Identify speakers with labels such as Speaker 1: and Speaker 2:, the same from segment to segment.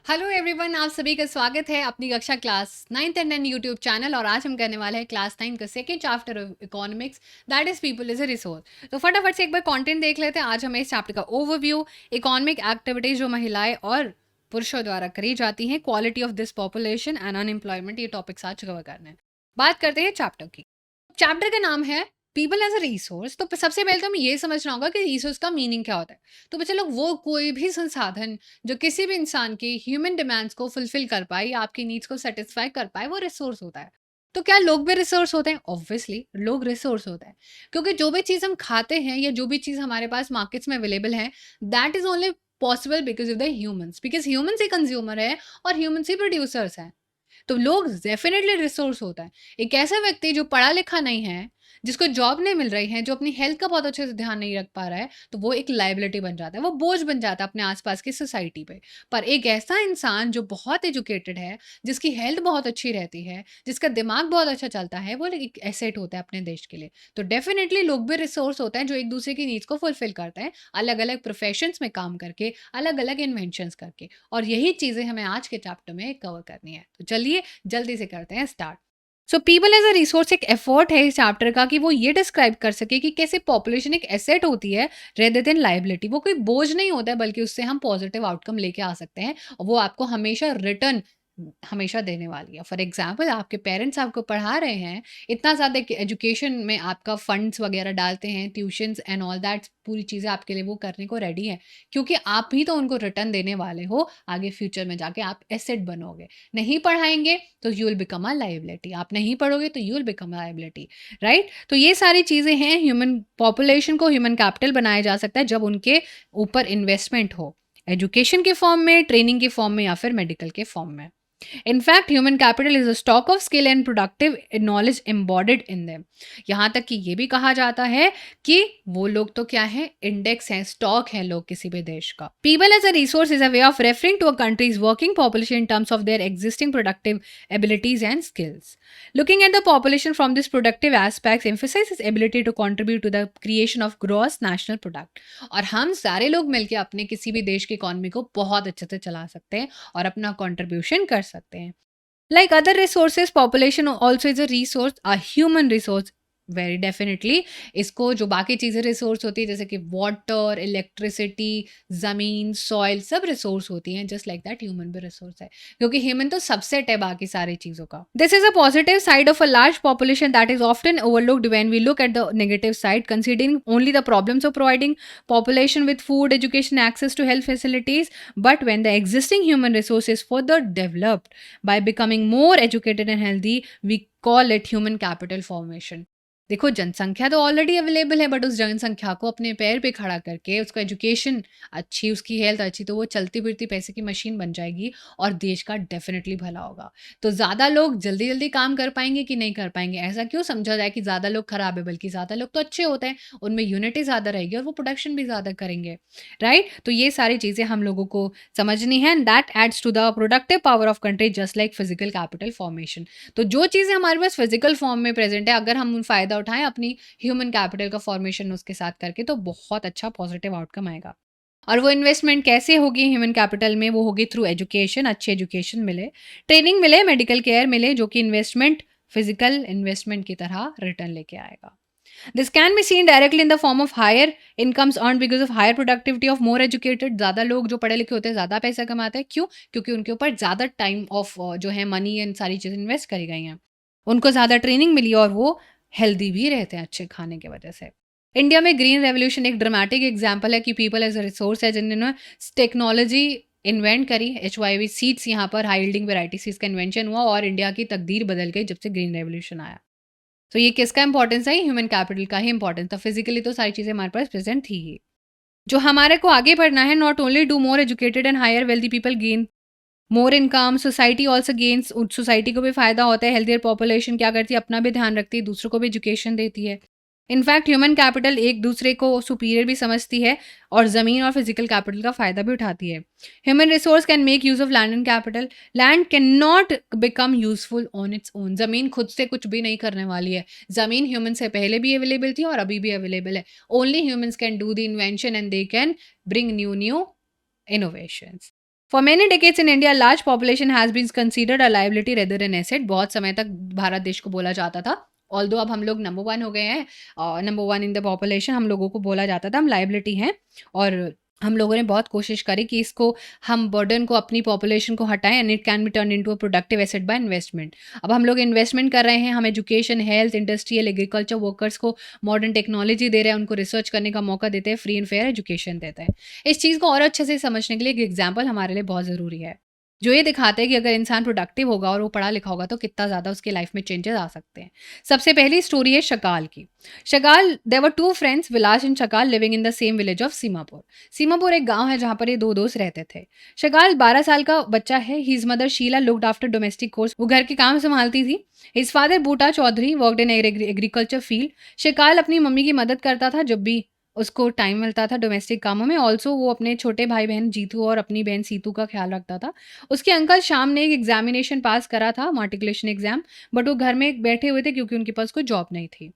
Speaker 1: Hello everyone, आप सभी का स्वागत है अपनी कक्षा class 9th and 10 YouTube channel. और आज हम करने वाले हैं क्लास 9 का second chapter of economics, that is people is a resource. तो फटाफट से एक बार कंटेंट देख लेते हैं। आज हमें इस चैप्टर का ओवरव्यू, इकोनॉमिक एक्टिविटीज जो महिलाएं और पुरुषों द्वारा करी जाती हैं, quality of this population and unemployment, ये टॉपिक्स आज कवर करने हैं। बात करते हैं चैप्टर की। चैप्टर का नाम है पीपल एज अ रिसोर्स। तो सबसे पहले तो हमें ये समझना होगा कि रिसोर्स का मीनिंग क्या होता है। तो बच्चे लोग, वो कोई भी संसाधन जो किसी भी इंसान की ह्यूमन डिमांड्स को फुलफिल कर पाए या आपकी नीड्स को सेटिस्फाई कर पाए, वो रिसोर्स होता है। तो क्या लोग भी रिसोर्स होते हैं? ऑब्वियसली लोग रिसोर्स होते हैं, क्योंकि जो भी चीज़ हम खाते हैं या जो भी चीज़ हमारे पास मार्केट्स में अवेलेबल है, that is only possible because of the humans, because humans he consumer है और ह्यूमंस ही प्रोड्यूसर्स हैं। तो लोग डेफिनेटली रिसोर्स होता है। एक ऐसा व्यक्ति जो पढ़ा लिखा नहीं है, जिसको जॉब नहीं मिल रही है, जो अपनी हेल्थ का बहुत अच्छे से ध्यान नहीं रख पा रहा है, तो वो एक लायबिलिटी बन जाता है, वो बोझ बन जाता है अपने आसपास की सोसाइटी पे। पर एक ऐसा इंसान जो बहुत एजुकेटेड है, जिसकी हेल्थ बहुत अच्छी रहती है, जिसका दिमाग बहुत अच्छा चलता है, वो एक एसेट होता है अपने देश के लिए। तो डेफिनेटली लोग भी रिसोर्स होते हैं जो एक दूसरे की नीड्स को फुलफिल करते हैं, अलग अलग प्रोफेशंस में काम करके, अलग अलग इन्वेंशंस करके। और यही चीज़ें हमें आज के चैप्टर में कवर करनी है। तो चलिए जल्दी से करते हैं start. So people as a resource एक एफर्ट है इस चैप्टर का कि वो ये डिस्क्राइब कर सके कि कैसे पॉपुलेशन एक एसेट होती है रेदर देन लाइबिलिटी। वो कोई बोझ नहीं होता है, बल्कि उससे हम पॉजिटिव आउटकम लेके आ सकते हैं और वो आपको हमेशा रिटर्न हमेशा देने वाली है। फॉर एग्जाम्पल, आपके पेरेंट्स आपको पढ़ा रहे हैं, इतना ज़्यादा एजुकेशन में आपका फंड्स वगैरह डालते हैं, ट्यूशंस एंड ऑल दैट, पूरी चीज़ें आपके लिए वो करने को रेडी है, क्योंकि आप ही तो उनको रिटर्न देने वाले हो। आगे फ्यूचर में जाके आप एसेट बनोगे। नहीं पढ़ाएंगे तो you will become a liability, आप नहीं पढ़ोगे तो you will become a liability, right. तो ये सारी चीज़ें हैं। ह्यूमन पॉपुलेशन को ह्यूमन कैपिटल बनाया जा सकता है जब उनके ऊपर इन्वेस्टमेंट हो, एजुकेशन के फॉर्म में, ट्रेनिंग के फॉर्म में या फिर मेडिकल के फॉर्म में। In fact, human capital is a stock of skill and productive knowledge embodied in them. यहाँ तक कि ये भी कहा जाता है कि वो लोग तो क्या है, इंडेक्स हैं, स्टॉक है लोग किसी भी देश का। People as a resource is a way of referring to a country's working population in terms of their existing productive abilities and skills. Looking at the population from these productive aspects emphasizes ability to contribute to the creation of gross national product. और हम सारे लोग मिलके अपने किसी भी देश की इकोनॉमी को बहुत अच्छे से चला सकते हैं और अपना कंट्रीब्यूशन कर सकते हैं। Like other resources, population also is a resource, a human resource. Very definitely इसको जो बाकी चीज़ें रिसोर्स होती है, जैसे कि वाटर, इलेक्ट्रिसिटी, ज़मीन, सॉइल, सब रिसोर्स होती हैं, जस्ट लाइक दैट ह्यूमन भी रिसोर्स है, क्योंकि ह्यूमन तो सबसेट है बाकी सारी चीज़ों का। This is a positive side of a large population that is often overlooked when we look at the negative side, considering only the problems of providing population with food, education, access to health facilities. But when the existing human resource is further developed by becoming more educated and healthy, we call it human capital formation. देखो, जनसंख्या तो already available है, but उस जनसंख्या को अपने पैर पे खड़ा करके, उसका एजुकेशन अच्छी, उसकी हेल्थ अच्छी, तो वो चलती फिरती पैसे की मशीन बन जाएगी और देश का डेफिनेटली भला होगा। तो ज़्यादा लोग जल्दी जल्दी काम कर पाएंगे कि नहीं कर पाएंगे, ऐसा क्यों समझा जाए कि ज़्यादा लोग खराब है, बल्कि ज़्यादा लोग तो अच्छे होते हैं, उनमें यूनिटी ज़्यादा रहेगी और वो प्रोडक्शन भी ज़्यादा करेंगे, राइट। तो ये सारी चीज़ें हम लोगों को समझनी है, and that adds to the productive power of country just like physical capital formation. तो जो चीज़ें हमारे पास फिजिकल फॉर्म में प्रेजेंट है, अगर हम फ़ायदा उठाएं अपनी ह्यूमन कैपिटल का फॉर्मेशन उसके साथ करके, तो बहुत अच्छा पॉजिटिव आउटकम आएगा। और वो इन्वेस्टमेंट कैसे होगी ह्यूमन कैपिटल में? वो होगी थ्रू एजुकेशन, अच्छी एजुकेशन मिले, ट्रेनिंग मिले, मेडिकल केयर मिले, जो कि इन्वेस्टमेंट, फिजिकल इन्वेस्टमेंट की तरह रिटर्न लेके आएगा। This can be seen directly in the form of higher incomes earned because of higher productivity of more educated. ज़्यादा लोग जो पढ़े लिखे होते हैं ज़्यादा पैसा कमाते हैं। क्यों? क्योंकि उनके ऊपर ज़्यादा टाइम ऑफ जो है मनी एंड सारी चीज़ें इन्वेस्ट करी गई हैं। उनको ज़्यादा ट्रेनिंग मिली और वो हेल्दी भी रहते हैं अच्छे खाने की वजह से। इंडिया में ग्रीन रेवोल्यूशन एक ड्रामेटिक एग्जाम्पल है कि पीपल एज अ रिसोर्स है, जिन्होंने टेक्नोलॉजी इन्वेंट करी। HYV सीड्स, यहाँ पर हाई यील्डिंग वेराइटी सीड्स का इन्वेंशन हुआ और इंडिया की तकदीर बदल गई जब से ग्रीन रेवोल्यूशन आया। तो ये किसका इंपॉर्टेंस है? ह्यूमन कैपिटल का ही इंपॉर्टेंस था। फिजिकली तो सारी चीज़ें हमारे पास प्रेजेंट थी ही। जो हमारे को आगे बढ़ना है, not only do more educated and higher wealthy people gain more income, society also gains, society को भी फायदा होता है। हेल्थियर पॉपुलेशन क्या करती है? अपना भी ध्यान रखती है, दूसरों को भी एजुकेशन देती है। इनफैक्ट ह्यूमन कैपिटल एक दूसरे को सुपीरियर भी समझती है और ज़मीन और फिजिकल कैपिटल का फ़ायदा भी उठाती है। Human resource can make use of land and capital. Land can not become useful on its own. ज़मीन खुद से कुछ भी नहीं करने वाली है। ज़मीन ह्यूमन से पहले भी अवेलेबल थी और अभी भी अवेलेबल है। Only humans can do the invention and they can bring new new innovations. For many decades in India large population has been considered a liability rather than asset. बहुत समय तक भारत देश को बोला जाता था, ऑल्दो अब हम लोग नंबर 1 हो गए हैं, नंबर 1 इन द पॉपुलेशन, हम लोगों को बोला जाता था हम लायबिलिटी हैं। और हम लोगों ने बहुत कोशिश करी कि इसको हम बर्डन को अपनी पॉपुलेशन को हटाएं and it can be turn into a productive asset by investment. अब हम लोग इन्वेस्टमेंट कर रहे हैं, हम education, health, industrial, agriculture workers को मॉडर्न टेक्नोलॉजी दे रहे हैं, उनको रिसर्च करने का मौका देते हैं, फ्री एंड फेयर एजुकेशन देते हैं। इस चीज़ को और अच्छे से समझने के लिए एक एग्जाम्पल हमारे लिए बहुत ज़रूरी है, जो ये दिखाता है कि अगर इंसान प्रोडक्टिव होगा और वो पढ़ा लिखा होगा तो कितना ज़्यादा उसके लाइफ में चेंजेस आ सकते हैं। सबसे पहली स्टोरी है शकाल की। Shakal, there were two friends, Vilas and Shakal, living in the same village of Seemapur. Seemapur एक गांव है जहां पर ये दो दोस्त रहते थे। शकाल 12 साल का बच्चा है। His mother Sheela looked after domestic chores, वो घर के काम संभालती थी। His father Buta Chaudhary worked in agriculture field. Sakal अपनी मम्मी की मदद करता था जब भी उसको टाइम मिलता था डोमेस्टिक कामों में। ऑल्सो वो अपने छोटे भाई बहन जीतू और अपनी बहन सीतू का ख्याल रखता था। उसके अंकल श्याम ने एक एग्जामिनेशन पास करा था, मार्टिकुलेशन एग्जाम, बट वो घर में बैठे हुए थे क्योंकि उनके पास कोई जॉब नहीं थी।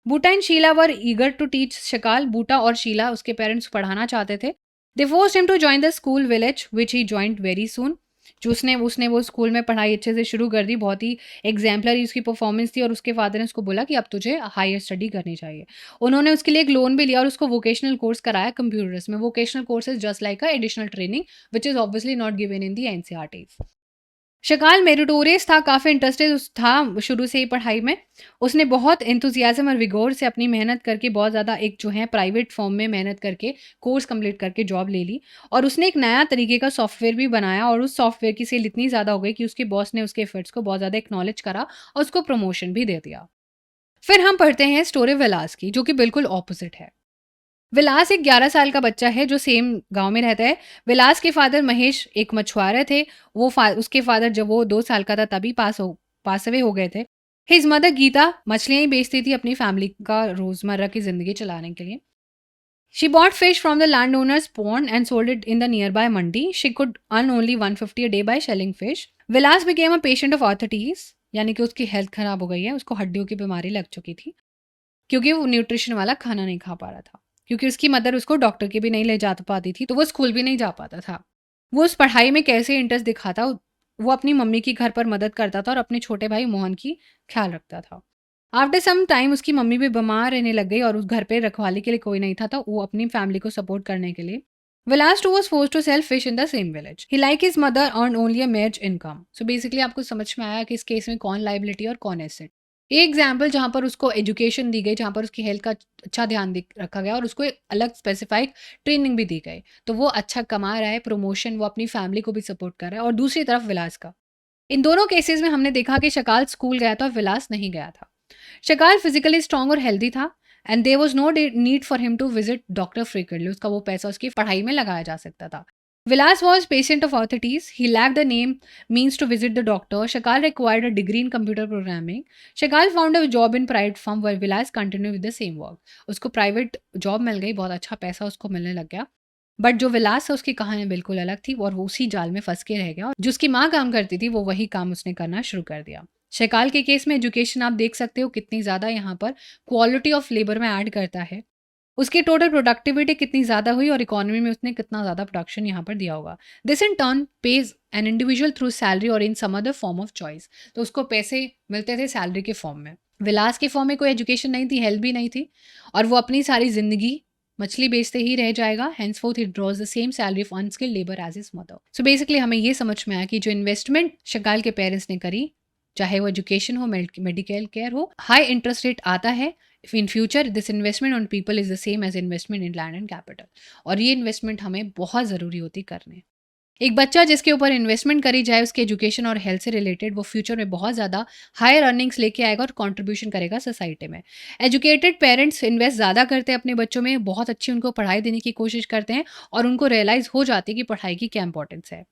Speaker 1: Boota and Sheela were eager to teach Shakal. Boota और शीला उसके पेरेंट्स पढ़ाना चाहते थे। They forced him to join the school village which he joined very soon. जो उसने वो स्कूल में पढ़ाई अच्छे से शुरू कर दी, बहुत ही एग्जाम्पलरी उसकी परफॉर्मेंस थी और उसके फादर ने उसको बोला कि अब तुझे हायर स्टडी करनी चाहिए। उन्होंने उसके लिए एक लोन भी लिया और उसको वोकेशनल कोर्स कराया कंप्यूटर्स में। Vocational course is just like a additional training which is obviously not given in the NCERT. शकाल मेरिटोरियस था, काफ़ी इंटरेस्टेड था शुरू से ही पढ़ाई में। उसने बहुत एंथुसियाज़्म और विगोर से अपनी मेहनत करके बहुत ज़्यादा एक जो है प्राइवेट फर्म में मेहनत करके कोर्स कंप्लीट करके जॉब ले ली और उसने एक नया तरीके का सॉफ्टवेयर भी बनाया और उस सॉफ्टवेयर की सेल इतनी ज़्यादा हो गई कि उसके बॉस ने उसके एफर्ट्स को बहुत ज़्यादा एक्नॉलेज करा और उसको प्रमोशन भी दे दिया। फिर हम पढ़ते हैं स्टोरी विलास की, जो कि बिल्कुल ऑपोजिट है। विलास एक 11 साल का बच्चा है जो सेम गाँव में रहता है। विलास के फादर महेश एक मछुआरे थे। उसके फादर जब वो 2 साल का था तभी पास अवे हो गए थे। हिज मदर गीता मछलियाँ ही बेचती थी अपनी फैमिली का रोज़मर्रा की ज़िंदगी चलाने के लिए। She bought fish from the landowners pond and sold it in the nearby mandi. She could earn only 150 a day by selling fish. Vilas became a patient of arthritis, यानी कि उसकी हेल्थ खराब हो गई है, उसको हड्डियों की बीमारी लग चुकी थी। क्योंकि वो न्यूट्रिशन वाला खाना नहीं खा पा रहा था। क्योंकि उसकी मदर उसको डॉक्टर के भी नहीं ले जा पाती थी, तो वो स्कूल भी नहीं जा पाता था। वो उस पढ़ाई में कैसे इंटरेस्ट दिखाता, वो अपनी मम्मी की घर पर मदद करता था और अपने छोटे भाई मोहन की ख्याल रखता था। आफ्टर सम टाइम उसकी मम्मी भी बीमार रहने लग गई और उस घर पे रखवाली के लिए कोई नहीं था, तो वो अपनी फैमिली को सपोर्ट करने के लिए विलास to was forced to sell fish in the same village. He like his mother earned only a mere income. So basically आपको समझ में आया कि इस केस में कौन लाइबिलिटी और कौन एसेट। एक एग्जाम्पल जहाँ पर उसको एजुकेशन दी गई, जहाँ पर उसकी हेल्थ का अच्छा ध्यान रखा गया और उसको एक अलग स्पेसिफाइड ट्रेनिंग भी दी गई, तो वो अच्छा कमा रहा है, प्रमोशन, वो अपनी फैमिली को भी सपोर्ट कर रहा है। और दूसरी तरफ विलास का, इन दोनों केसेस में हमने देखा कि शकाल स्कूल गया था और विलास नहीं गया था। शकाल फिजिकली स्ट्रांग और हेल्दी था and there was no need for him to visit doctor frequently. उसका वो पैसा उसकी पढ़ाई में लगाया जा सकता था। Vilas was patient of arthritis. He lacked the name means to visit the doctor. Shakal required a degree in computer programming. Shakal found a job in private firm where Vilas continued with the same work. उसको private job मिल गई, बहुत अच्छा पैसा उसको मिलने लग गया। But जो विलास है उसकी कहानी बिल्कुल अलग थी और वो उसी जाल में फंस के रह गया और जो उसकी माँ काम करती थी वो वही काम उसने करना शुरू कर दिया। शकाल के केस में एजुकेशन आप देख सकते हो कितनी ज़्यादा यहाँ पर क्वालिटी ऑफ लेबर में ऐड करता है। उसकी टोटल प्रोडक्टिविटी कितनी ज़्यादा हुई और इकोनॉमी में उसने कितना ज़्यादा प्रोडक्शन यहाँ पर दिया होगा। This in turn pays an individual through salary और in some other form of choice. तो उसको पैसे मिलते थे सैलरी के फॉर्म में। विलास के फॉर्म में कोई एजुकेशन नहीं थी, हेल्थ भी नहीं थी और वो अपनी सारी ज़िंदगी मछली बेचते ही रह जाएगा। Henceforth he draws the same salary of unskilled labour as his mother. So basically हमें ये समझ में आया कि जो इन्वेस्टमेंट शकाल के पेरेंट्स ने करी, चाहे वो एजुकेशन हो, मेडिकल केयर हो, हाई इंटरेस्ट रेट आता है। In future this investment on people is the same as investment in land and capital. और ये इन्वेस्टमेंट हमें बहुत ज़रूरी होती करने। एक बच्चा जिसके ऊपर इन्वेस्टमेंट करी जाए उसके एजुकेशन और हेल्थ से रिलेटेड, वो फ्यूचर में बहुत ज़्यादा हायर अर्निंग्स लेके आएगा और कंट्रीब्यूशन करेगा सोसाइटी में। एजुकेटेड पेरेंट्स इन्वेस्ट ज़्यादा करते हैं अपने बच्चों में, बहुत अच्छी उनको पढ़ाई देने की कोशिश करते हैं और उनको रियलाइज़ हो जाती है कि पढ़ाई की क्या इंपॉर्टेंस है।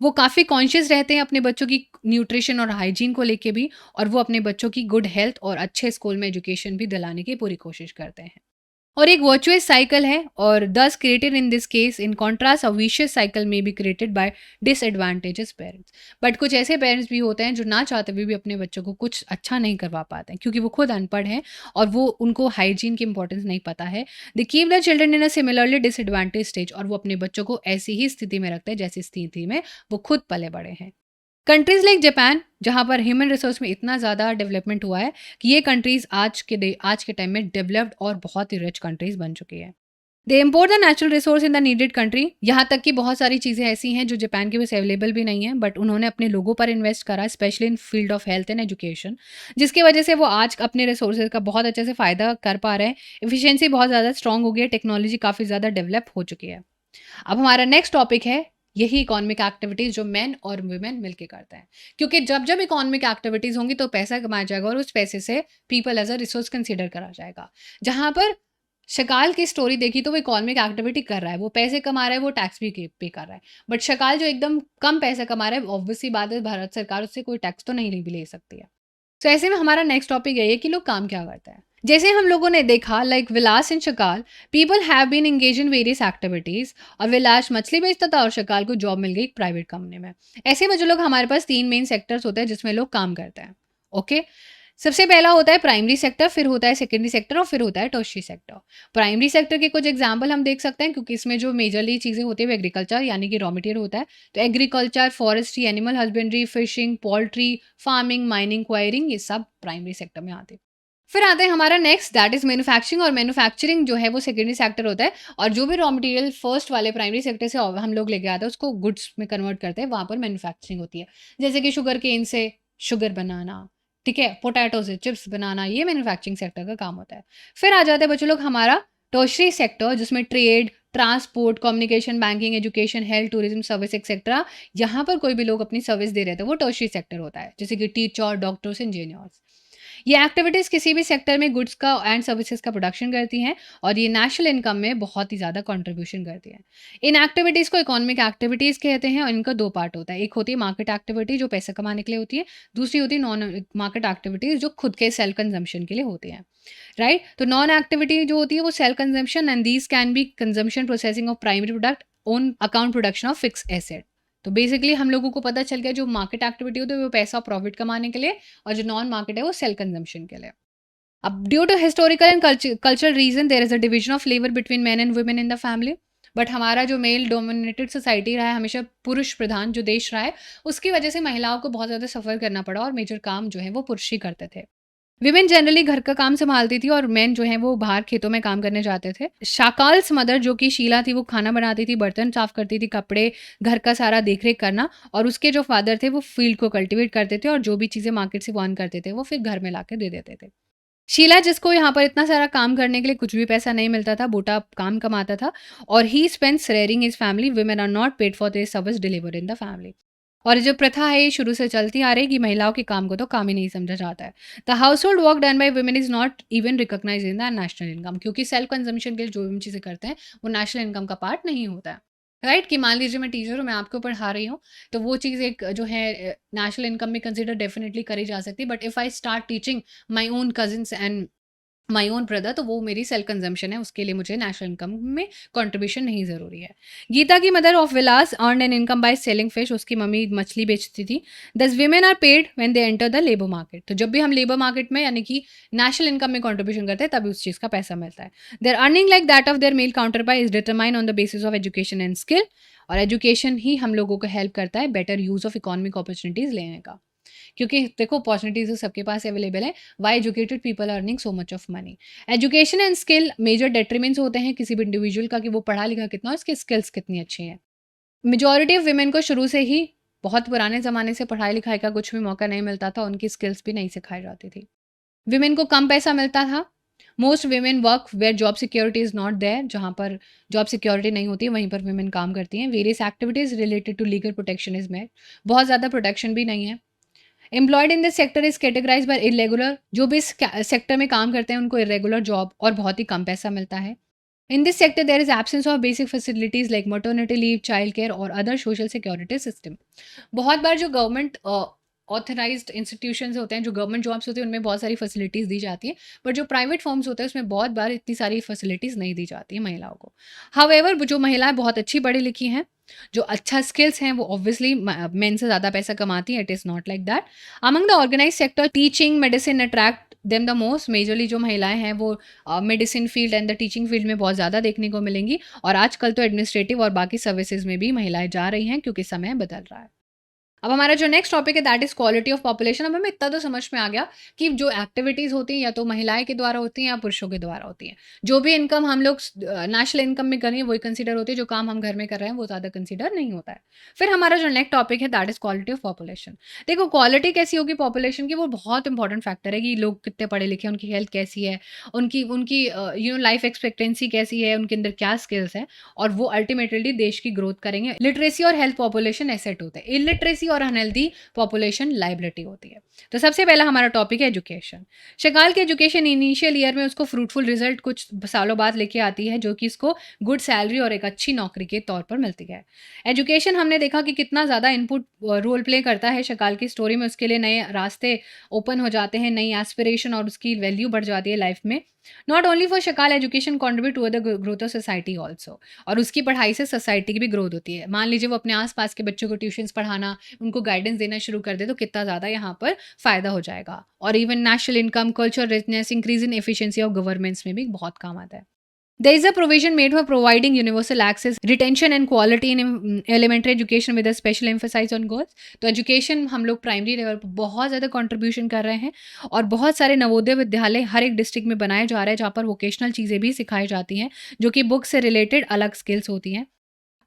Speaker 1: वो काफ़ी कॉन्शियस रहते हैं अपने बच्चों की न्यूट्रिशन और हाइजीन को लेके भी, और वो अपने बच्चों की गुड हेल्थ और अच्छे स्कूल में एजुकेशन भी दिलाने की पूरी कोशिश करते हैं। और एक वर्चुअस साइकिल है और this created in this case in contrast a vicious cycle में be created by disadvantages parents. But कुछ ऐसे पेरेंट्स भी होते हैं जो ना चाहते हुए भी अपने बच्चों को कुछ अच्छा नहीं करवा पाते हैं क्योंकि वो खुद अनपढ़ हैं और वो उनको हाइजीन की इंपॉर्टेंस नहीं पता है। They keep the children in a similarly disadvantage stage और वो अपने बच्चों को ऐसी ही स्थिति में रखते हैं जैसी स्थिति में वो खुद पले बड़े हैं। कंट्रीज़ लाइक जापान, जहाँ पर ह्यूमन रिसोर्स में इतना ज़्यादा डेवलपमेंट हुआ है कि ये कंट्रीज़ आज के टाइम में डेवलप्ड और बहुत ही रिच कंट्रीज़ बन चुकी है। They import the natural resource in the needed country. यहाँ तक कि बहुत सारी चीज़ें ऐसी हैं जो जापान के पास अवेलेबल भी नहीं है, बट उन्होंने अपने लोगों पर इन्वेस्ट करा, specially in field of health and education, जिसकी वजह से वो आज अपने रिसोर्सेज का बहुत अच्छे से फ़ायदा कर पा रहे हैं। एफिशिएंसी बहुत ज़्यादा स्ट्रांग हो गई है, टेक्नोलॉजी काफ़ी ज़्यादा डेवलप हो चुकी है। अब हमारा नेक्स्ट टॉपिक है यही इकोनॉमिक एक्टिविटीज़ जो मेन और वुमेन मिलके करते हैं। क्योंकि जब इकोनॉमिक एक्टिविटीज़ होंगी तो पैसा कमाया जाएगा और उस पैसे से people as a resource consider करा जाएगा। जहाँ पर शकाल की स्टोरी देखी तो वो इकोनॉमिक एक्टिविटी कर रहा है, वो पैसे कमा रहा है, वो टैक्स भी पे कर रहा है। बट शकाल जो एकदम कम पैसा कमा रहा है, ऑब्वियस सी बात है भारत सरकार उससे कोई टैक्स तो नहीं भी ले सकती है। तो ऐसे में हमारा नेक्स्ट टॉपिक यही है कि लोग काम क्या करते हैं। जैसे हम लोगों ने देखा like Vilas and Sakal, people have been engage in various activities और विलास मछली बेचता था और शकाल को जॉब मिल गई एक प्राइवेट कंपनी में। ऐसे में जो लोग हमारे पास तीन मेन सेक्टर्स होते हैं जिसमें लोग काम करते हैं। ओके, सबसे पहला होता है प्राइमरी सेक्टर, फिर होता है सेकेंडरी सेक्टर और फिर होता है टर्शियरी सेक्टर। प्राइमरी सेक्टर के कुछ एग्जाम्पल हम देख सकते हैं क्योंकि इसमें जो मेजरली चीज़ें होती है वो एग्रीकल्चर यानी कि रॉ मटेरियल होता है। तो agriculture, forestry, animal husbandry, fishing, poultry, farming, mining, enquiring, ये सब प्राइमरी सेक्टर में आते हैं। फिर आते हैं हमारा नेक्स्ट दैट इज मैन्युफैक्चरिंग, और मैन्युफैक्चरिंग जो है वो सेकेंडरी सेक्टर होता है और जो भी रॉ मटेरियल फर्स्ट वाले प्राइमरी सेक्टर से हम लोग लेके आते हैं उसको गुड्स में कन्वर्ट करते हैं, वहाँ पर मैन्युफैक्चरिंग होती है। जैसे कि शुगर केन से शुगर बनाना, ठीक है, पोटैटो से चिप्स बनाना, ये मैन्युफैक्चरिंग सेक्टर का काम होता है। फिर आ जाते हैं बच्चों लोग हमारा टर्शरी सेक्टर जिसमें trade, transport, communication, banking, education, health, tourism service etcetera. यहाँ पर कोई भी लोग अपनी सर्विस दे रहे थे वो टर्शरी सेक्टर होता है, जैसे कि टीचर, डॉक्टर्स, इंजीनियर्स। ये एक्टिविटीज़ किसी भी सेक्टर में गुड्स का एंड सर्विसेज का प्रोडक्शन करती हैं और ये नेशनल इनकम में बहुत ही ज़्यादा कंट्रीब्यूशन करती हैं। इन एक्टिविटीज़ को इकोनॉमिक एक्टिविटीज़ कहते हैं और इनका दो पार्ट होता है। एक होती है मार्केट एक्टिविटी जो पैसा कमाने के लिए होती है, दूसरी होती है नॉन मार्केट एक्टिविटीज़ जो खुद के सेल्फ कंजम्पशन के लिए होती हैं, राइट? तो नॉन एक्टिविटी जो होती है वो self consumption and these can be consumption, processing of primary product, own account production of fix asset. तो बेसिकली हम लोगों को पता चल गया जो मार्केट एक्टिविटी होती है वो पैसा प्रॉफिट कमाने के लिए और जो नॉन मार्केट है वो सेल कंजम्पशन के लिए। अब due to historical and cultural reason there is a division of labour between men and women in the family. But हमारा जो मेल डोमिनेटेड सोसाइटी रहा है, हमेशा पुरुष प्रधान जो देश रहा है, उसकी वजह से महिलाओं को बहुत ज़्यादा सफ़र करना पड़ा और मेजर काम जो है वो पुरुष ही करते थे। विमेन जनरली घर का काम संभालती थी और मेन जो है वो बाहर खेतों में काम करने जाते थे। शाकाल्स मदर जो कि शीला थी वो खाना बनाती थी, बर्तन साफ करती थी, कपड़े, घर का सारा देख-रेख करना, और उसके जो फादर थे वो फील्ड को कल्टीवेट करते थे और जो भी चीज़ें मार्केट से वो अर्न करते थे वो फिर घर में लाके दे देते थे। शीला जिसको यहाँ पर इतना सारा काम करने के लिए कुछ भी पैसा नहीं मिलता था, बूटा काम कमाता था और he spends rearing his family, women are not paid for their service delivered in the family. और ये जो प्रथा है ये शुरू से चलती आ रही है कि महिलाओं के काम को तो काम ही नहीं समझा जाता है। The household work done by women is not even recognise in the national income, क्योंकि सेल्फ कंजम्पशन के लिए जो भी चीज़ें करते हैं वो नेशनल इनकम का पार्ट नहीं होता है, राइट? कि मान लीजिए मैं टीचर हूँ, मैं आपको पढ़ा रही हूँ, तो वो चीज़ एक जो है नेशनल इनकम में कंसिडर डेफिनेटली करी जा सकती है। But if I start teaching my own cousins and my own brother, तो वो मेरी सेल्फ कंजम्पशन है, उसके लिए मुझे नेशनल इनकम में कंट्रीब्यूशन नहीं ज़रूरी है। गीता की mother of Vilas earn an income by selling fish, उसकी मम्मी मछली बेचती थी। Thus women are paid when they enter the labour market, तो जब भी हम लेबर मार्केट में यानी कि नेशनल इनकम में कंट्रीब्यूशन करते हैं तभी उस चीज़ का पैसा मिलता है। Their earning like that of their male counterpart is determine on the basis of education and skill, और एजुकेशन ही हम लोगों को हेल्प करता है better use of economic opportunities लेने का। क्योंकि देखो अपॉर्चुनिटीज़ तो सबके पास अवेलेबल है, why educated people earning so much of money. Education and skill major detriments होते हैं किसी भी इंडिविजुअल का कि वो पढ़ा लिखा कितना और उसकी स्किल्स कितनी अच्छी हैं। मेजॉरिटी ऑफ वुमेन को शुरू से ही बहुत पुराने ज़माने से पढ़ाई लिखाई का कुछ भी मौका नहीं मिलता था, उनकी स्किल्स भी नहीं सिखाई जाती थी। वुमेन को कम पैसा मिलता था। Most women work where job security is not there, जहाँ पर जॉब सिक्योरिटी नहीं होती है वहीं पर वुमेन काम करती हैं। Various activities related to legal protection is made, बहुत ज़्यादा प्रोटेक्शन भी नहीं है। Employed in this sector is categorise by irregular, जो भी इस सेक्टर में काम करते हैं उनको इरेगुलर जॉब और बहुत ही कम पैसा मिलता है। In this sector there is absence of basic facilities like maternity leave, child care और अदर सोशल सिक्योरिटी सिस्टम। बहुत बार जो गवर्नमेंट ऑथराइज्ड इंस्टीट्यूशंस होते हैं, जो गवर्नमेंट जॉब्स होती हैं, उनमें बहुत सारी फैसिलिटीज़ दी जाती हैं, बट जो प्राइवेट फर्म्स होते हैं, उसमें बहुत बार इतनी सारी फैसिलिटीज़ नहीं दी जाती हैं महिलाओं को। हाउएवर जो महिलाएँ बहुत अच्छी पढ़ी-लिखी हैं, जो अच्छा स्किल्स हैं, वो ऑब्वियसली मेन से ज़्यादा पैसा कमाती हैं, it is not like that. Among the organised sector, teaching, medicine attract them the most. Majorly जो महिलाएँ हैं, वो medicine field and the teaching field में बहुत ज़्यादा देखने को मिलेंगी, और आजकल तो एडमिनिस्ट्रेटिव और बाकी सर्विसेज़ में भी महिलाएँ जा रही हैं, क्योंकि समय बदल रहा है। अब हमारा जो नेक्स्ट टॉपिक है, that is quality of population. अब हमें इतना तो समझ में आ गया कि जो एक्टिविटीज़ होती हैं, या तो महिलाएँ के द्वारा होती हैं या पुरुषों के द्वारा होती हैं। जो भी इनकम हम लोग नेशनल इनकम में करें, वही कंसीडर होती है, जो काम हम घर में कर रहे हैं वो ज़्यादा कंसीडर नहीं होता है। फिर हमारा जो नेक्स्ट टॉपिक है, that is quality of population. देखो, क्वालिटी कैसी होगी पॉपुलेशन की, वो बहुत इंपॉर्टेंट फैक्टर है कि लोग कितने पढ़े लिखे हैं, उनकी हेल्थ कैसी है, उनकी उनकी लाइफ एक्सपेक्टेंसी कैसी है, उनके अंदर क्या स्किल्स हैं, और वो अल्टीमेटली देश की ग्रोथ करेंगे। लिटरेसी और हेल्थ पॉपुलेशन एसेट होते हैं, इलिटरेसी और अनहेल्दी पॉपुलेशन लायबिलिटी होती है। तो सबसे पहला हमारा टॉपिक है एजुकेशन। शकाल की एजुकेशन इनिशियल ईयर में उसको फ्रूटफुल रिजल्ट कुछ सालों बाद लेके आती है, जो कि इसको गुड सैलरी और एक अच्छी नौकरी के तौर पर मिलती है। एजुकेशन हमने देखा कि कितना ज़्यादा इनपुट रोल प्ले करता है शकाल की स्टोरी में। उसके लिए नए रास्ते ओपन हो जाते हैं, नई एस्पिरेशन और उसकी वैल्यू बढ़ जाती है लाइफ में। Not only for Sakal, education contribute to the growth of society also. और उसकी पढ़ाई से सोसाइटी की भी ग्रोथ होती है। मान लीजिए वो अपने आस-पास के बच्चों को ट्यूशन्स पढ़ाना, उनको गाइडेंस देना शुरू कर दे, तो कितना ज़्यादा यहाँ पर फ़ायदा हो जाएगा। और even national income, culture richness, increase in efficiency of governments में भी बहुत काम आता है। There is a provision made for providing universal access, retention and quality in elementary education with a special emphasis on girls. तो education हम लोग primary level पर बहुत ज़्यादा कंट्रीब्यूशन कर रहे हैं, और बहुत सारे नवोदय विद्यालय हर एक डिस्ट्रिक्ट में बनाए जा रहे हैं, जहाँ पर वोकेशनल चीज़ें भी सिखाई जाती हैं, जो कि बुक से रिलेटेड अलग स्किल्स होती हैं।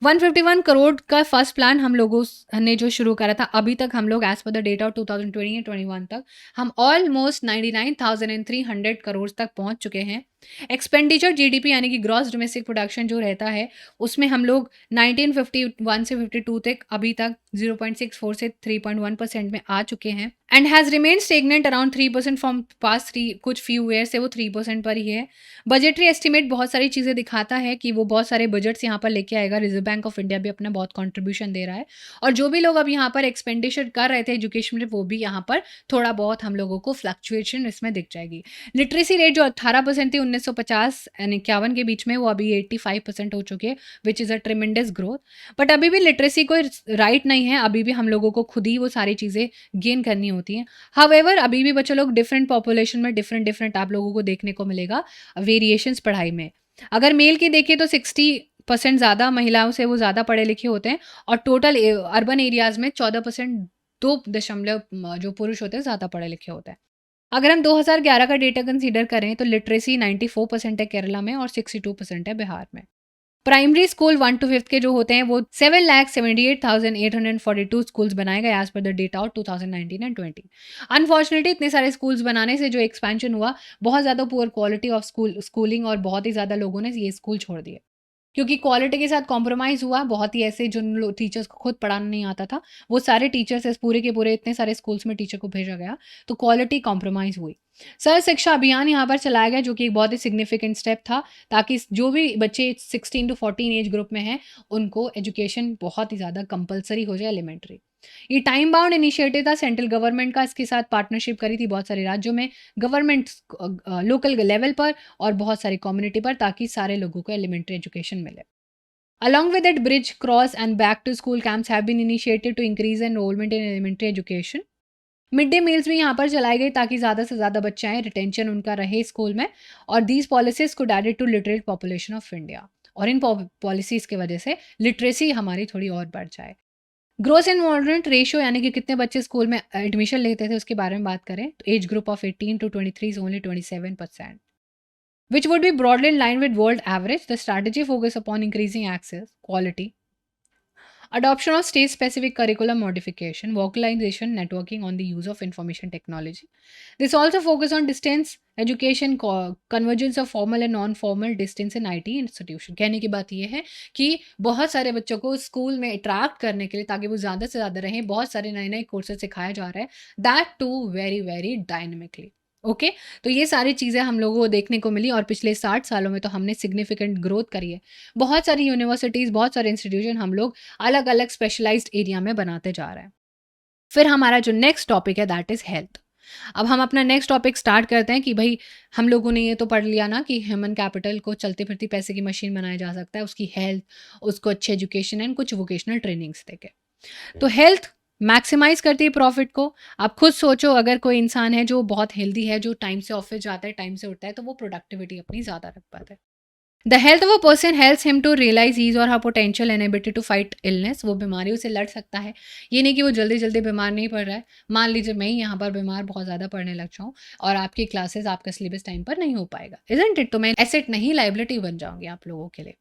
Speaker 1: 151 करोड़ का फर्स्ट प्लान हम लोगों ने जो शुरू करा था, अभी तक हम लोग as per the data of 2020-21 तक हम ऑलमोस्ट 99,300 करोड़ तक पहुंच चुके हैं। एक्सपेंडिचर जीडीपी यानी कि ग्रॉस डोमेस्टिक प्रोडक्शन जो रहता है, उसमें हम लोग 1951 से 52 तक अभी तक 0.64 से 3.1% में आ चुके हैं, and has remain stagnant around 3% from past कुछ फ्यू ईयर से वो 3% पर ही है। बजटरी एस्टिमेट बहुत सारी चीज़ें दिखाता है कि वो बहुत सारे बजट्स यहाँ पर लेके आएगा। रिजर्व बैंक ऑफ इंडिया भी अपना बहुत कंट्रीब्यूशन दे रहा है, और जो भी लोग अब यहाँ पर एक्सपेंडिचर कर रहे थे एजुकेशन में, वो भी यहाँ पर थोड़ा बहुत हम लोगों को फ्लक्चुएशन इसमें दिख जाएगी। लिटरेसी रेट जो 18% थी 1950 एंड 51 के बीच में, वो अभी 85% हो चुके हैं, which is a tremendous growth. But अभी भी लिटरेसी कोई राइट नहीं है, अभी भी हम लोगों को खुद ही वो सारी चीज़ें गेन करनी होती हैं। हाउएवर अभी भी बच्चे लोग डिफरेंट पॉपुलेशन में डिफरेंट आप लोगों को देखने को मिलेगा वेरिएशंस पढ़ाई में। अगर मेल की देखें तो 60% ज़्यादा महिलाओं से वो ज़्यादा पढ़े लिखे होते हैं, और टोटल अर्बन एरियाज़ में 14% 2 जो पुरुष होते हैं ज़्यादा पढ़े लिखे होते हैं। अगर हम 2011 का डेटा कंसीडर करें तो लिटरेसी 94% है केरला में, और 62% है बिहार में। प्राइमरी स्कूल 1 to 5 के जो होते हैं, वो 7,78,842 स्कूल्स बनाए गए as per the data of 2019 and 20। Unfortunately इतने सारे स्कूल्स बनाने से जो एक्सपेंशन हुआ, बहुत ज़्यादा पुअर क्वालिटी ऑफ स्कूलिंग, और बहुत ही ज़्यादा लोगों ने ये स्कूल छोड़ दिए, क्योंकि क्वालिटी के साथ कॉम्प्रोमाइज़ हुआ। बहुत ही ऐसे जिन टीचर्स को खुद पढ़ाना नहीं आता था, वो सारे टीचर्स इस पूरे के पूरे इतने सारे स्कूल्स में टीचर को भेजा गया, तो क्वालिटी कॉम्प्रोमाइज़ हुई। सर्व शिक्षा अभियान यहाँ पर चलाया गया, जो कि एक बहुत ही सिग्निफिकेंट स्टेप था, ताकि जो भी बच्चे 16 to 14 एज ग्रुप में हैं, उनको एजुकेशन बहुत ही ज़्यादा कंपलसरी हो जाए, एलिमेंट्री। ये टाइम बाउंड इनिशिएटिव था सेंट्रल गवर्नमेंट का, इसके साथ पार्टनरशिप करी थी बहुत सारे राज्यों में, गवर्नमेंट लोकल लेवल पर और बहुत सारी कम्युनिटी पर, ताकि सारे लोगों को एलिमेंट्री एजुकेशन मिले। Along with it, bridge, cross and back to school camps have been initiated to increase enrollment in elementary education. Mid day meals भी यहाँ पर चलाई गई, ताकि ज़्यादा से ज़्यादा बच्चे आएँ, रिटेंशन उनका रहे स्कूल में, और दीज पॉलिसीज़ को added to literate population of India, और इन पॉलिसीज़ की वजह से लिटरेसी हमारी थोड़ी और बढ़ जाए। ग्रोस एनरोलमेंट रेशियो यानी कि कितने बच्चे स्कूल में एडमिशन लेते थे, उसके बारे में बात करें तो age group of 18 to 23 is only 27%, which would be broadly in line with world average. The strategy focus upon increasing access, quality, adoption of state-specific curriculum modification, vocalization, networking on the use of information technology. This also focus on distance education, convergence of formal and non-formal distance in IT institution. कहने की बात ये है कि बहुत सारे बच्चों को स्कूल में अट्रैक्ट करने के लिए, ताकि वो ज़्यादा से ज़्यादा रहें, बहुत सारे नए कोर्सेज सिखाया जा रहा है, that too very very dynamically. Okay, तो ये सारी चीज़ें हम लोगों को देखने को मिली, और पिछले 60 सालों में तो हमने सिग्निफिकेंट ग्रोथ करी है। बहुत सारी यूनिवर्सिटीज़, बहुत सारे इंस्टीट्यूशन हम लोग अलग अलग स्पेशलाइज्ड एरिया में बनाते जा रहे हैं। फिर हमारा जो नेक्स्ट टॉपिक है दैट इज़ हेल्थ। अब हम अपना नेक्स्ट टॉपिक स्टार्ट करते हैं कि भाई हम लोगों ने ये तो पढ़ लिया ना कि ह्यूमन कैपिटल को चलती फिरती पैसे की मशीन बनाया जा सकता है, उसकी हेल्थ, उसको अच्छी एजुकेशन एंड कुछ वोकेशनल ट्रेनिंग्स देके। तो हेल्थ मैक्सिमाइज करती है प्रॉफिट को। आप खुद सोचो, अगर कोई इंसान है जो बहुत हेल्दी है, जो टाइम से ऑफिस जाता है, टाइम से उठता है, तो वो प्रोडक्टिविटी अपनी ज़्यादा रख पाता है। The health of a person helps him to realise his or her potential and ability to fight illness. वो बीमारियों से लड़ सकता है। ये नहीं कि वो जल्दी जल्दी बीमार नहीं पड़ रहा है। मान लीजिए मैं ही यहाँ पर बीमार बहुत ज़्यादा पढ़ने लग जाऊँ और आपकी क्लासेस, आपका सिलेबस टाइम पर नहीं हो पाएगा, इजंट इट? तो मैं एसेट नहीं, लाइबिलिटी बन जाऊंगी आप लोगों के लिए।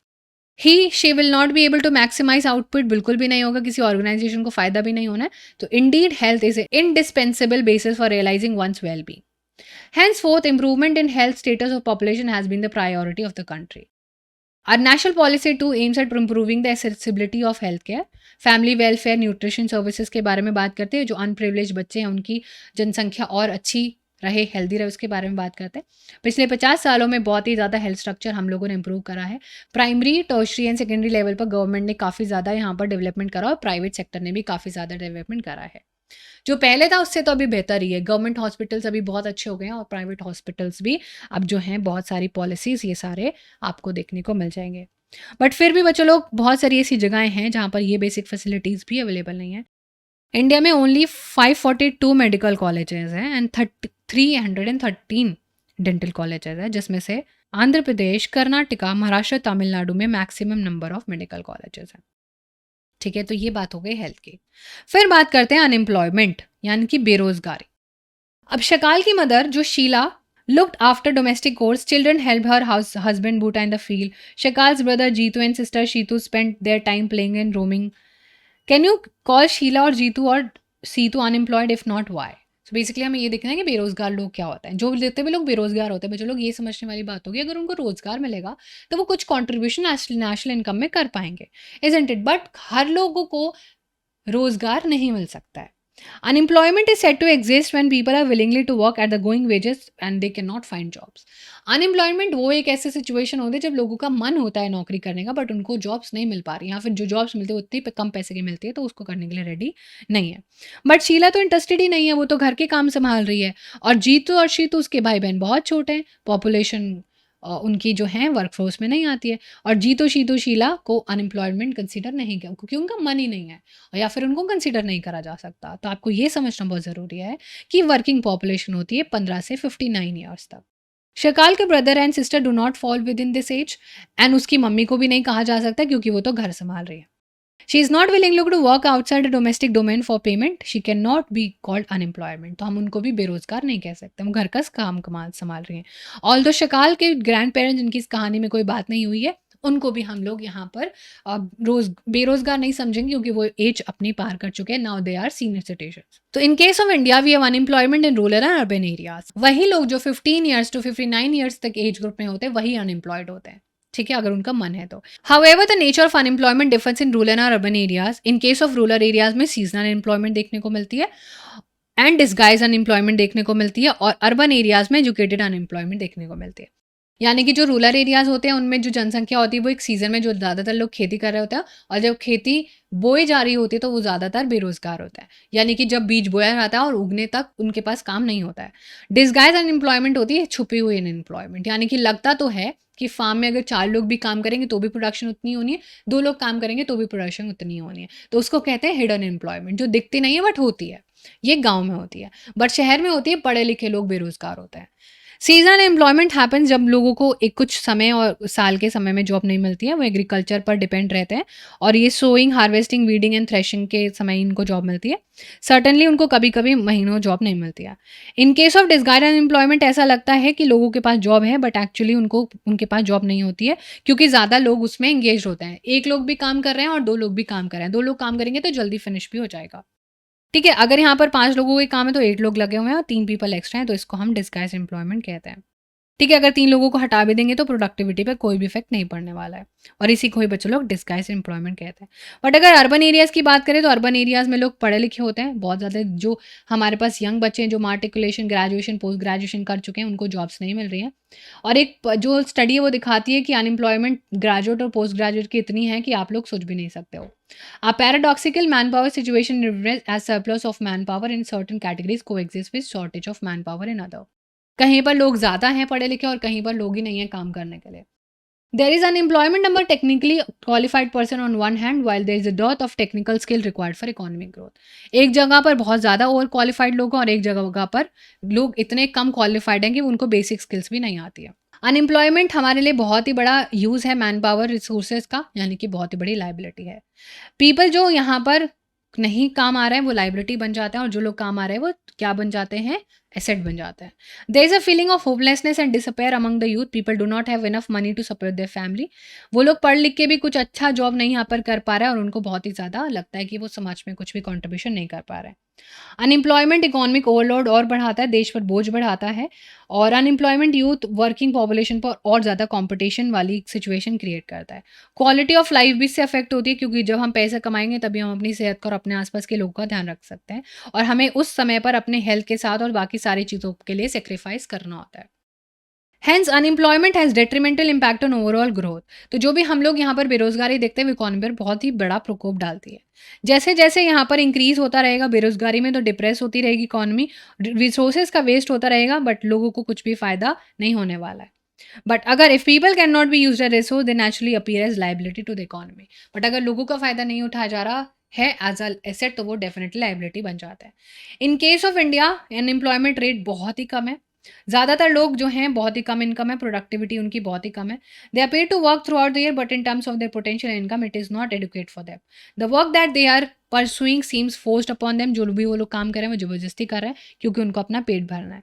Speaker 1: He she will not be able to maximise output, बिल्कुल भी नहीं होगा, किसी ऑर्गेनाइजेशन को फायदा भी नहीं होना है। तो indeed health is indispensable basis for realising one's well being. Henceforth, improvement in health status of population has been the priority of the country. Our national policy too aims at improving the accessibility of healthcare, family welfare, nutrition services के बारे में बात करते हैं। जो unprivileged बच्चे हैं उनकी जनसंख्या और अच्छी रहे, हेल्दी रहे, उसके बारे में बात करते हैं। पिछले 50 सालों में बहुत ही ज़्यादा हेल्थ स्ट्रक्चर हम लोगों ने इंप्रूव करा है। Primary, tertiary and secondary level पर गवर्नमेंट ने काफ़ी ज़्यादा यहाँ पर डेवलपमेंट करा और प्राइवेट सेक्टर ने भी काफ़ी ज़्यादा डेवलपमेंट करा है। जो पहले था उससे तो अभी बेहतर ही है। गवर्नमेंट हॉस्पिटल्स अभी बहुत अच्छे हो गए हैं और प्राइवेट हॉस्पिटल्स भी अब जो हैं बहुत सारी पॉलिसीज़ ये सारे आपको देखने को मिल जाएंगे। बट फिर भी बच्चों लोग, बहुत सारी ऐसी जगहें हैं जहाँ पर ये बेसिक फैसिलिटीज़ भी अवेलेबल नहीं है। इंडिया में ओनली 542 मेडिकल कॉलेजेस हैं एंड 313 डेंटल कॉलेजेस हैं, जिसमें से आंध्र प्रदेश, कर्नाटका, महाराष्ट्र, तमिलनाडु में maximum number of medical colleges हैं। ठीक है, तो ये बात हो गई हेल्थ की। फिर बात करते हैं अनएम्प्लॉयमेंट यानी कि बेरोजगारी। अब शकाल की मदर जो Sheila looked after domestic chores, children helped her husband Bhuta in the field. Shakal's brother Jeetu and sister Shitu spent their time playing and roaming. Can you call Sheila or Jeetu or Seetu unemployed? If not, why? So basically हमें ये देखना है कि बेरोजगार लोग क्या होते हैं। जो जितने भी लोग बेरोजगार होते हैं, बच्चों लोग ये समझने वाली बात होगी, अगर उनको रोजगार मिलेगा तो वो कुछ कॉन्ट्रीब्यूशन नेशनल इनकम में कर पाएंगे, इजंट इट? बट हर लोगों को रोजगार नहीं मिल सकता है। Unemployment is said to exist when people are willingly to work at the going wages and they cannot find jobs. Unemployment वो एक ऐसी सिचुएशन होती है जब लोगों का मन होता है नौकरी करने का, बट उनको जॉब्स नहीं मिल पा रही, या फिर जो जॉब्स मिलती है उतनी कम पैसे की मिलती है, तो उसको करने के लिए रेडी नहीं है। बट शीला तो इंटरेस्टेड ही नहीं है, वो तो घर के काम संभाल रही है। और जीतू और शीतू, उसके भाई बहन बहुत छोटे हैं, पॉपुलेशन उनकी जो है वर्कफोर्स में नहीं आती है। और जीतो शीतू शीला को अनएम्प्लॉयमेंट कंसीडर नहीं किया क्योंकि उनका मन ही नहीं है, या फिर उनको कंसीडर नहीं करा जा सकता। तो आपको ये समझना बहुत ज़रूरी है कि वर्किंग पॉपुलेशन होती है 15 से 59 ईयर्स तक। शकाल के brother and sister do not fall within this age, and उसकी मम्मी को भी नहीं कहा जा सकता क्योंकि वो तो घर संभाल रही है। She is not willing to work outside domestic domain for payment, she can not be called unemployment. तो हम उनको भी बेरोजगार नहीं कह सकते, वो घर का काम कमाल संभाल रही हैं। ऑल दो शकाल के ग्रैंड पेरेंट्स, जिनकी इस कहानी में कोई बात नहीं हुई है, उनको भी हम लोग यहाँ पर बेरोजगार नहीं समझेंगे क्योंकि वो एज अपनी पार कर चुके हैं। Now they are senior citizens. तो in case of India we have unemployment in rural and urban areas. वही लोग जो 15 ईयर्स टू 59 ईयर्स तक एज ग्रुप में होते हैं वही अनएम्प्लॉयड होते हैं, ठीक है, अगर उनका मन है तो। However the nature of unemployment difference in rural and urban areas. In case of rural areas में सीजनल एम्प्लॉयमेंट देखने को मिलती है एंड डिस्गाइज अनएम्प्लॉयमेंट देखने को मिलती है, और अर्बन एरियाज में एजुकेटेड अनएम्प्लॉयमेंट देखने को मिलती है। यानी कि जो रूरल एरियाज होते हैं उनमें जो जनसंख्या होती है वो एक सीजन में जो ज़्यादातर लोग खेती कर रहे होते हैं, और जब खेती बोई जा रही होती है तो वो ज़्यादातर बेरोजगार होता है, यानी कि जब बीज बोया जाता है और उगने तक उनके पास काम नहीं होता है। डिस्गाइज अनएम्प्लॉयमेंट होती है छुपी हुई अनएम्प्लॉयमेंट, यानी कि लगता तो है कि फार्म में अगर 4 लोग भी काम करेंगे तो भी प्रोडक्शन उतनी होनी है, 2 लोग काम करेंगे तो भी प्रोडक्शन उतनी होनी है, तो उसको कहते हैं हिडन एम्प्लॉयमेंट, जो दिखती नहीं है बट होती है। ये गाँव में होती है, बट शहर में होती है पढ़े लिखे लोग बेरोजगार होते हैं। सीजनल एम्प्लॉयमेंट हैपन्स जब लोगों को एक कुछ समय और साल के समय में जॉब नहीं मिलती है, वो एग्रीकल्चर पर डिपेंड रहते हैं, और ये sowing, harvesting, weeding and threshing के समय इनको जॉब मिलती है। सर्टनली उनको कभी कभी महीनों जॉब नहीं मिलती है। इन केस ऑफ डिस्गाइज्ड अनएम्प्लॉयमेंट ऐसा लगता है कि लोगों के पास जॉब है बट एक्चुअली उनके पास जॉब नहीं होती है, क्योंकि ज़्यादा लोग उसमें एंगेज होते हैं। 1 लोग भी काम कर रहे हैं और 2 लोग भी काम कर रहे हैं, 2 लोग काम करेंगे तो जल्दी फिनिश भी हो जाएगा, ठीक है। अगर यहाँ पर 5 लोगों के काम है तो 8 लोग लगे हुए हैं और 3 पीपल एक्स्ट्रा हैं, तो इसको हम डिस्गाइज्ड एम्प्लॉयमेंट कहते हैं। ठीक है, अगर 3 लोगों को हटा भी देंगे तो प्रोडक्टिविटी पे कोई भी इफ़ेक्ट नहीं पड़ने वाला है और इसी को ही बच्चे लोग डिस्गाइज्ड एम्प्लॉयमेंट कहते हैं। बट अगर अर्बन एरियाज़ की बात करें तो अर्बन एरियाज़ में लोग पढ़े लिखे होते हैं, बहुत ज़्यादा जो हमारे पास यंग बच्चे हैं जो माट्रिकुलेशन, ग्रेजुएशन, पोस्ट ग्रेजुएशन कर चुके हैं, उनको जॉब्स नहीं मिल रही हैं। और एक जो स्टडी है वो दिखाती है कि अनएम्प्लॉयमेंट ग्रेजुएट और पोस्ट ग्रेजुएट की इतनी है कि आप लोग सोच भी नहीं सकते हो। A paradoxical manpower situation reveals as surplus of manpower in certain categories coexist with shortage of manpower in other. कहीं पर लोग ज़्यादा हैं पढ़े लिखे और कहीं पर लोग ही नहीं हैं काम करने के लिए। There is unemployment among technically qualified person on one hand while there is a dearth of technical skill required for economic growth. एक जगह पर बहुत ज़्यादा ओवर क्वालिफाइड लोग हैं और एक जगह पर लोग इतने कम क्वालिफाइड हैं कि उनको बेसिक स्किल्स भी नहीं आती है। अनएम्प्लॉयमेंट हमारे लिए बहुत ही बड़ा यूज़ है मैन पावर रिसोर्सेज का, यानी कि बहुत ही बड़ी लाइबिलिटी है। पीपल जो यहाँ पर नहीं काम आ रहे हैं वो लाइबिलिटी बन जाते हैं और जो लोग काम आ रहे हैं वो क्या बन जाते हैं, एसेट बन जाते हैं। There is a feeling of hopelessness and disappear among the youth, people do not have enough money to support their family. वो लोग पढ़ लिख के भी कुछ अच्छा जॉब नहीं यहाँ पर कर पा रहे हैं और उनको बहुत ही ज़्यादा लगता है कि वो समाज में कुछ भी कॉन्ट्रीब्यूशन नहीं कर पा रहे हैं। अनएम्प्लॉयमेंट इकोनॉमिक ओवरलोड और बढ़ाता है, देश पर बोझ बढ़ाता है और अनएम्प्लॉयमेंट यूथ वर्किंग पॉपुलेशन पर और ज़्यादा कंपटीशन वाली सिचुएशन क्रिएट करता है। क्वालिटी ऑफ लाइफ भी इससे अफेक्ट होती है क्योंकि जब हम पैसा कमाएंगे तभी हम अपनी सेहत का और अपने आसपास के लोगों का ध्यान रख सकते हैं और हमें उस समय पर अपने हेल्थ के साथ और बाकी सारी चीज़ों के लिए सेक्रीफाइस करना होता है। Hence unemployment has detrimental impact on overall growth. तो जो भी हम लोग यहाँ पर बेरोजगारी देखते हैं वो इकोनॉमी पर बहुत ही बड़ा प्रकोप डालती है। जैसे जैसे यहाँ पर इंक्रीज होता रहेगा बेरोजगारी में तो डिप्रेस होती रहेगी इकोनॉमी, रिसोर्सेज का वेस्ट होता रहेगा बट लोगों को कुछ भी फायदा नहीं होने वाला है। बट अगर if people can not be used as resource they naturally appear as liability to the economy. But अगर लोगों का फायदा नहीं उठाया जा रहा है एज अ एसेट तो वो डेफिनेटली लाइबिलिटी बन जाता है। इन case of India unemployment rate बहुत ही कम है। ज़्यादातर लोग जो हैं बहुत ही कम इनकम है, प्रोडक्टिविटी उनकी बहुत ही कम है। They appear to work throughout the year but in terms of their potential income it is not adequate for them. The work that they are pursuing seems forced upon them. जो भी वो लोग काम कर रहे हैं वो ज़बरदस्ती कर रहे हैं क्योंकि उनको अपना पेट भरना है।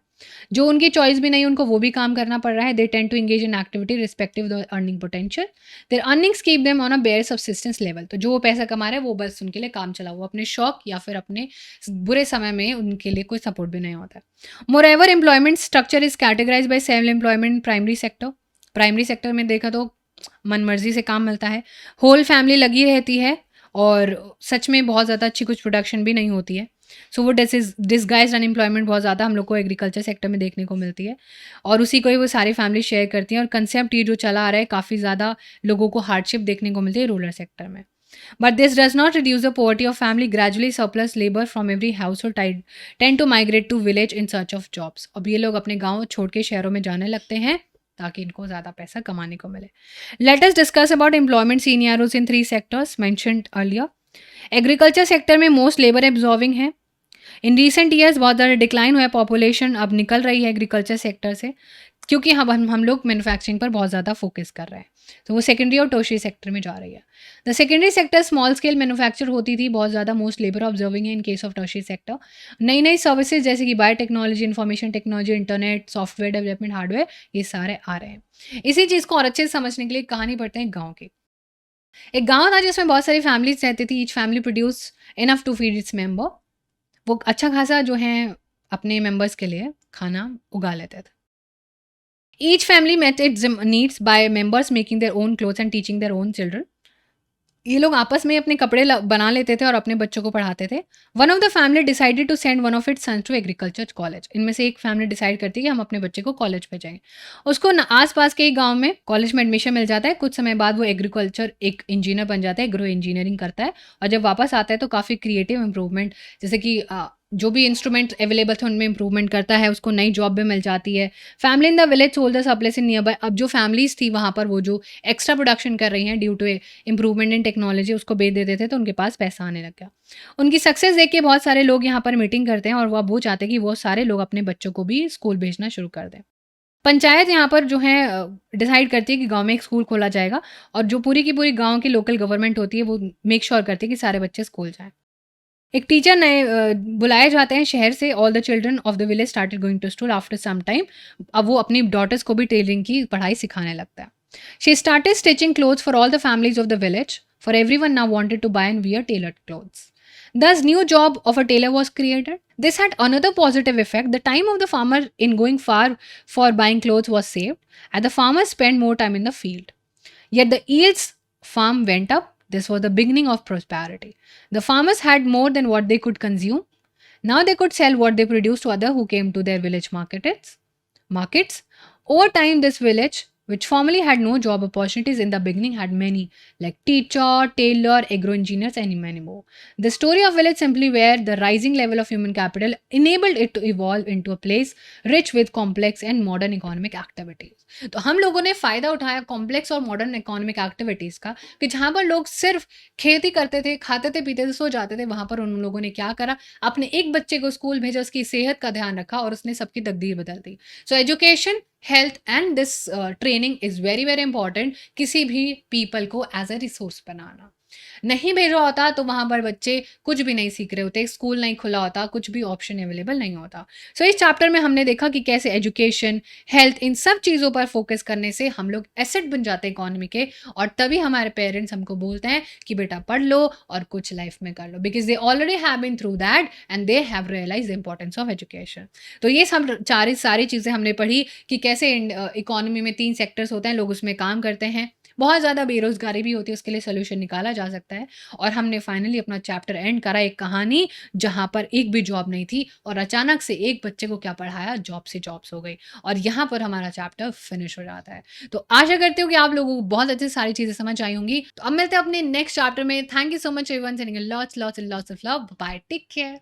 Speaker 1: जो उनकी चॉइस भी नहीं उनको वो भी काम करना पड़ रहा है। They tend to engage in activity respective the earning potential. Their earnings keep them on a bare subsistence level. तो जो वो पैसा कमा रहे हैं वो बस उनके लिए काम चला, वो अपने शौक या फिर अपने बुरे समय में उनके लिए कोई सपोर्ट भी नहीं होता है। Moreover employment structure is categorised by self employment primary sector. Primary sector में देखा तो मनमर्जी से काम मिलता है, होल फैमिली लगी रहती है और सच में बहुत ज़्यादा अच्छी कुछ प्रोडक्शन भी नहीं होती है। सो वो डिसगाइज्ड अनएम्प्लॉयमेंट बहुत ज़्यादा हम लोग को एग्रीकल्चर सेक्टर में देखने को मिलती है और उसी को ही वो सारी फैमिली शेयर करती हैं और कंसेप्ट ये जो चला आ रहा है काफ़ी ज़्यादा लोगों को हार्डशिप देखने को मिलती है रूरल सेक्टर में। But this does not reduce the poverty of family. Gradually, surplus labor from every household tend to migrate to village in search of jobs. अब ये लोग अपने गांव छोड़ के शहरों में जाने लगते हैं ताकि इनको ज़्यादा पैसा कमाने को मिले। Let us discuss about employment scenarios in 3 sectors mentioned earlier. Agriculture sector में मोस्ट लेबर एब्जॉर्विंग है। इन रिसेंट ईयर्स बहुत ज़्यादा डिक्लाइन हुआ है, पॉपुलेशन अब निकल रही है एग्रीकल्चर सेक्टर से क्योंकि हम लोग मैन्युफैक्चरिंग पर बहुत ज़्यादा फोकस कर रहे हैं। तो वो सेकेंडरी और टर्शियरी सेक्टर में जा रही है। The secondary sector small scale manufacture होती थी, बहुत ज़्यादा मोस्ट लेबर ऑब्जर्विंग है इन केस ऑफ टर्शियरी सेक्टर। नई नई सर्विसेज जैसे कि biotechnology, information technology, internet, software development, hardware, ये सारे आ रहे हैं। इसी चीज़ को और अच्छे से समझने के लिए कहानी पढ़ते हैं गाँव की। एक गाँव था जिसमें बहुत सारी फैमिलीज रहती थी। Each family produce enough to feed its member. वो अच्छा खासा जो है अपने मेंबर्स के लिए खाना उगा लेते थे। Each family met its needs by members making their own clothes and teaching their own children. ये लोग आपस में अपने कपड़े बना लेते थे और अपने बच्चों को पढ़ाते थे। One of the family decided to send one of its sons to agriculture college. इनमें से एक फैमिली डिसाइड करती है कि हम अपने बच्चे को कॉलेज भेजेंगे। उसको आस पास के गांव में कॉलेज में एडमिशन मिल जाता है। कुछ समय बाद वो एग्रीकल्चर एक इंजीनियर बन जाता है, एग्रो इंजीनियरिंग करता है और जब वापस आता है तो काफ़ी क्रिएटिव इंप्रूवमेंट, जैसे कि जो भी इंस्ट्रूमेंट अवेलेबल थे उनमें इंप्रूवमेंट करता है, उसको नई जॉब भी मिल जाती है। Family in the village sold the surplus in near by. अब जो फैमिलीज थी वहाँ पर वो जो एक्स्ट्रा प्रोडक्शन कर रही हैं due to improvement in technology उसको बेच देते थे तो उनके पास पैसा आने लग गया। उनकी सक्सेस देख के बहुत सारे लोग यहाँ पर मीटिंग करते हैं और वो चाहते हैं कि वो सारे लोग अपने बच्चों को भी स्कूल भेजना शुरू कर दें। पंचायत यहाँ पर जो है डिसाइड करती है कि गांव में एक स्कूल खोला जाएगा और जो पूरी की पूरी गांव की लोकल गवर्नमेंट होती है वो मेक श्योर करती है कि सारे बच्चे स्कूल जाएं। एक टीचर नए बुलाए जाते हैं शहर से। All the children of the village started going to school after some time. अब वो अपनी डॉटर्स को भी टेलरिंग की पढ़ाई सिखाने लगता है। She started stitching clothes for all the families of the village, for everyone now wanted to buy and wear tailored clothes. Thus, new job of a tailor was created. This had another positive effect. The time of the farmer in going far for buying clothes was saved, and the farmers spent more time in the field. Yet the yields farm went up. This was the beginning of prosperity. The farmers had more than what they could consume. Now they could sell what they produced to others who came to their village markets. Over time, this village, which formerly had no job opportunities in the beginning, had many, like teacher, tailor, agro-engineers, and many more. The story of village simply where the rising level of human capital enabled it to evolve into a place rich with complex and modern economic activities. तो हम लोगों ने फ़ायदा उठाया complex और modern economic activities का कि जहाँ पर लोग सिर्फ खेती करते थे, खाते थे, पीते थे, सो जाते थे, वहाँ पर उन लोगों ने क्या करा, अपने एक बच्चे को स्कूल भेजा, उसकी सेहत का ध्यान रखा और उसने सबकी तकदीर बदल दी। So education, health and this training is very, very important किसी भी पीपल को एज़ अ रिसोर्स बनाना। नहीं भेजा होता तो वहाँ पर बच्चे कुछ भी नहीं सीख रहे होते, स्कूल नहीं खुला होता, कुछ भी ऑप्शन अवेलेबल नहीं होता। सो इस चैप्टर में हमने देखा कि कैसे एजुकेशन, हेल्थ इन सब चीज़ों पर फोकस करने से हम लोग एसेट बन जाते हैं इकोनॉमी के और तभी हमारे पेरेंट्स हमको बोलते हैं कि बेटा पढ़ लो और कुछ लाइफ में कर लो because they already have been through that and they have realise the importance of education. तो ये सब सारी चीज़ें हमने पढ़ी कि कैसे इकोनॉमी में 3 सेक्टर्स होते हैं, लोग उसमें काम करते हैं, बहुत ज़्यादा बेरोज़गारी भी होती है, उसके लिए सॉल्यूशन निकाला जा सकता है और हमने फाइनली अपना चैप्टर एंड करा एक कहानी जहाँ पर एक भी जॉब नहीं थी और अचानक से एक बच्चे को क्या पढ़ाया, जॉब से जॉब्स हो गई और यहाँ पर हमारा चैप्टर फिनिश हो जाता है। तो आशा करती हूँ कि आप लोगों को बहुत अच्छी सारी चीज़ें समझ आई होंगी। तो अब मिलते हैं अपने नेक्स्ट चैप्टर में। Thank you so much everyone, sending lots lots and lots of love. Bye, take care.